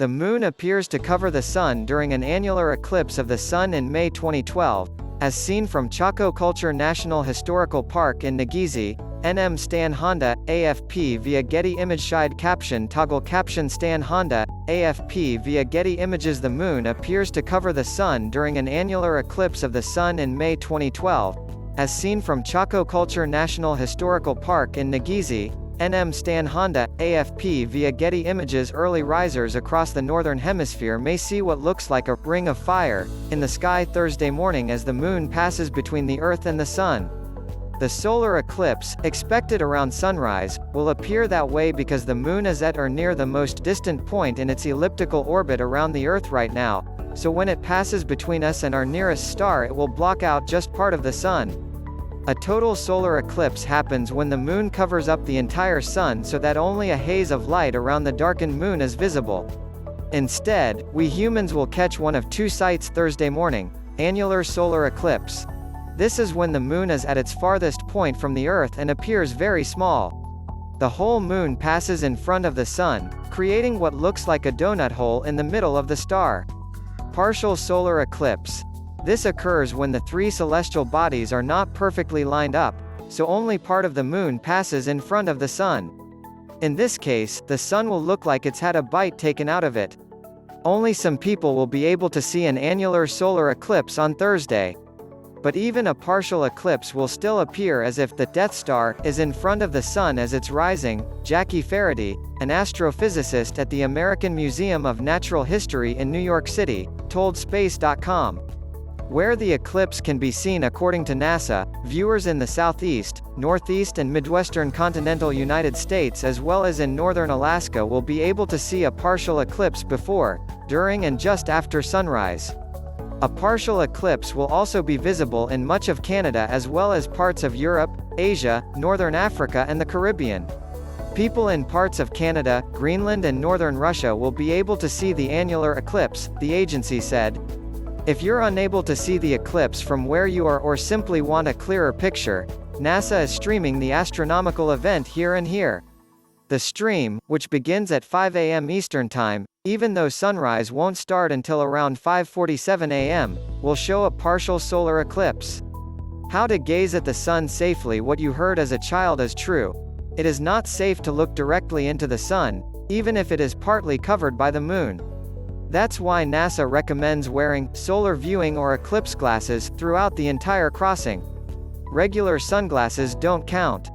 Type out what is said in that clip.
The Moon appears to cover the Sun during an annular eclipse of the Sun in May 2012, as seen from Chaco Culture National Historical Park in Nageezi, NM Stan Honda, AFP via Getty ImageShide captiontoggle captionStan Honda, AFP via Getty Images. The Moon appears to cover the Sun during an annular eclipse of the Sun in May 2012, as seen from Chaco Culture National Historical Park in Nageezi, NM Stan Honda, AFP via Getty Images. Early risers across the Northern Hemisphere may see what looks like a ring of fire in the sky Thursday morning as the Moon passes between the Earth and the Sun. The solar eclipse, expected around sunrise, will appear that way because the Moon is at or near the most distant point in its elliptical orbit around the Earth right now, so when it passes between us and our nearest star it will block out just part of the Sun. A total solar eclipse happens when the Moon covers up the entire Sun so that only a haze of light around the darkened Moon is visible. Instead, we humans will catch one of two sights Thursday morning: annular solar eclipse. This is when the Moon is at its farthest point from the Earth and appears very small. The whole Moon passes in front of the Sun, creating what looks like a donut hole in the middle of the star. Partial solar eclipse. This occurs when the three celestial bodies are not perfectly lined up, so only part of the Moon passes in front of the Sun. In this case, the Sun will look like it's had a bite taken out of it. Only some people will be able to see an annular solar eclipse on Thursday. But even a partial eclipse will still appear as if the Death Star is in front of the Sun as it's rising. Jackie Faherty, an astrophysicist at the American Museum of Natural History in New York City, told Space.com. Where the eclipse can be seen according to NASA, viewers in the southeast, northeast and midwestern continental United States as well as in northern Alaska will be able to see a partial eclipse before, during and just after sunrise. A partial eclipse will also be visible in much of Canada as well as parts of Europe, Asia, northern Africa and the Caribbean. People in parts of Canada, Greenland and northern Russia will be able to see the annular eclipse, the agency said. If you're unable to see the eclipse from where you are or simply want a clearer picture, NASA is streaming the astronomical event here and here. The stream, which begins at 5 a.m. Eastern Time, even though sunrise won't start until around 5:47 a.m., will show a partial solar eclipse. How to gaze at the Sun safely. What you heard as a child is true. It is not safe to look directly into the Sun, even if it is partly covered by the Moon. That's why NASA recommends wearing solar viewing or eclipse glasses throughout the entire crossing. Regular sunglasses don't count.